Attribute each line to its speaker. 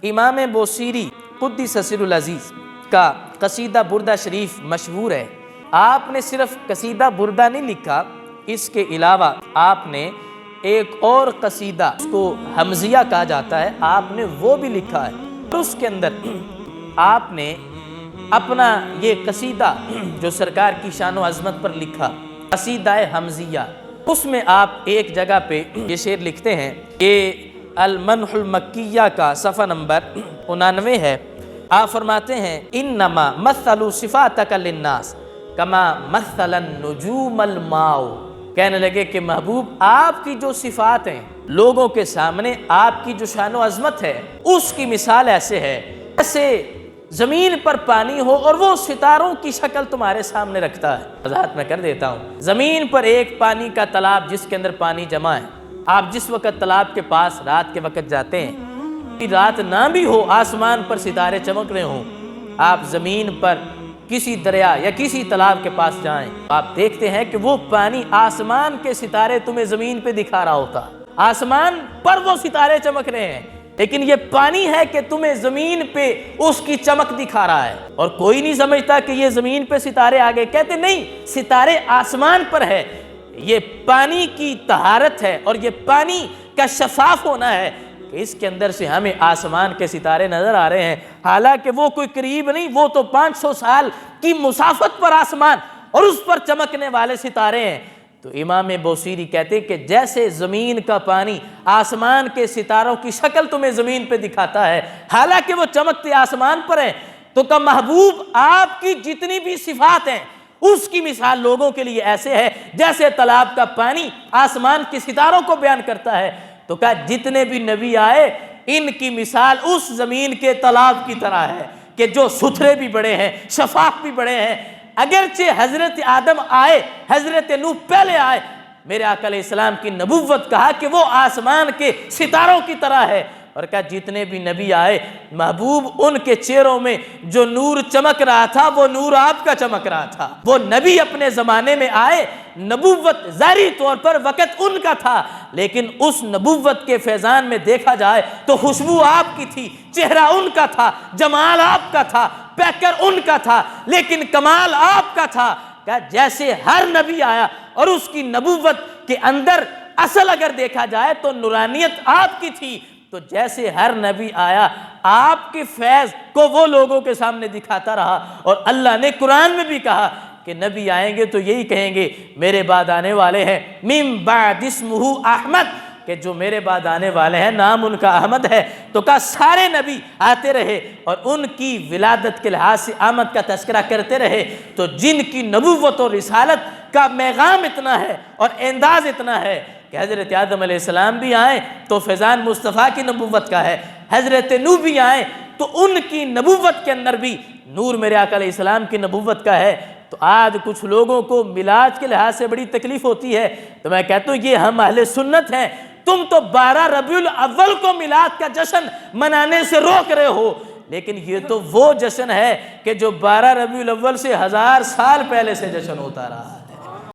Speaker 1: امام بوصیری قدس سر العزیز کا قصیدہ بردہ شریف مشہور ہے۔ آپ نے صرف قصیدہ بردہ نہیں لکھا، اس کے علاوہ آپ نے ایک اور قصیدہ، اس کو حمزیہ کہا جاتا ہے، آپ نے وہ بھی لکھا ہے۔ اس کے اندر آپ نے اپنا یہ قصیدہ جو سرکار کی شان و عظمت پر لکھا، قصیدہ حمزیہ، اس میں آپ ایک جگہ پہ یہ شعر لکھتے ہیں، یہ المنح المکیہ کا صفحہ نمبر 99 ہے۔ آپ فرماتے ہیں انما مثل صفاتک للناس کما مثل النجوم الماء، کہنے لگے کہ محبوب آپ کی جو صفات ہیں لوگوں کے سامنے، آپ کی جو شان و عظمت ہے اس کی مثال ایسے ہے جیسے زمین پر پانی ہو اور وہ ستاروں کی شکل تمہارے سامنے رکھتا ہے۔ وضاحت میں کر دیتا ہوں، زمین پر ایک پانی کا تالاب جس کے اندر پانی جمع ہے، آپ جس وقت تالاب کے پاس رات کے وقت جاتے ہیں، رات نہ بھی ہو، آسمان پر ستارے چمک رہے ہوں، آپ زمین پر کسی دریا یا کسی تالاب کے پاس جائیں، آپ دیکھتے ہیں کہ وہ پانی، آسمان کے ستارے تمہیں زمین پہ دکھا رہا ہوتا، آسمان پر وہ ستارے چمک رہے ہیں، لیکن یہ پانی ہے کہ تمہیں زمین پہ اس کی چمک دکھا رہا ہے، اور کوئی نہیں سمجھتا کہ یہ زمین پہ ستارے آگے، کہتے نہیں، ستارے آسمان پر ہے، یہ پانی کی طہارت ہے اور یہ پانی کا شفاف ہونا ہے کہ اس کے اندر سے ہمیں آسمان کے ستارے نظر آ رہے ہیں، حالانکہ وہ کوئی قریب نہیں، وہ تو 500 سال کی مسافت پر آسمان اور اس پر چمکنے والے ستارے ہیں۔ تو امام بوصیری کہتے ہیں کہ جیسے زمین کا پانی آسمان کے ستاروں کی شکل تمہیں زمین پہ دکھاتا ہے، حالانکہ وہ چمکتے آسمان پر ہیں، تو کہ محبوب آپ کی جتنی بھی صفات ہیں اس کی مثال لوگوں کے لیے ایسے ہے جیسے تالاب کا پانی آسمان کے ستاروں کو بیان کرتا ہے۔ تو کہا جتنے بھی نبی آئے ان کی مثال اس زمین کے تالاب کی طرح ہے کہ جو ستھرے بھی بڑے ہیں، شفاف بھی بڑے ہیں، اگرچہ حضرت آدم آئے، حضرت نوح پہلے آئے، میرے آقا علیہ السلام کی نبوت کہا کہ وہ آسمان کے ستاروں کی طرح ہے، اور کہا جتنے بھی نبی آئے محبوب ان کے چہروں میں جو نور چمک رہا تھا وہ نور آپ کا چمک رہا تھا۔ وہ نبی اپنے زمانے میں آئے، نبوت ظاہری طور پر وقت ان کا تھا، لیکن اس نبوت کے فیضان میں دیکھا جائے تو خوشبو آپ کی تھی، چہرہ ان کا تھا، جمال آپ کا تھا، پیکر ان کا تھا، لیکن کمال آپ کا تھا۔ کہ جیسے ہر نبی آیا اور اس کی نبوت کے اندر اصل اگر دیکھا جائے تو نورانیت آپ کی تھی، تو جیسے ہر نبی آیا آپ کے فیض کو وہ لوگوں کے سامنے دکھاتا رہا، اور اللہ نے قرآن میں بھی کہا کہ نبی آئیں گے تو یہی کہیں گے میرے بعد آنے والے ہیں من بعد اسمہ احمد، کہ جو میرے بعد آنے والے ہیں نام ان کا احمد ہے۔ تو کہا سارے نبی آتے رہے اور ان کی ولادت کے لحاظ سے آمد کا تذکرہ کرتے رہے، تو جن کی نبوت اور رسالت کا پیغام اتنا ہے اور انداز اتنا ہے کہ حضرت آدم علیہ السلام بھی آئیں تو فیضان مصطفیٰ کی نبوت کا ہے، حضرت نوح بھی آئیں تو ان کی نبوت کے اندر بھی نور میرے آقا علیہ السلام کی نبوت کا ہے۔ تو آج کچھ لوگوں کو میلاد کے لحاظ سے بڑی تکلیف ہوتی ہے، تو میں کہتا ہوں یہ ہم اہل سنت ہیں، تم تو 12 ربیع الاول کو میلاد کا جشن منانے سے روک رہے ہو، لیکن یہ تو وہ جشن ہے کہ جو 12 ربیع الاول سے 1000 سال پہلے سے جشن ہوتا رہا ہے۔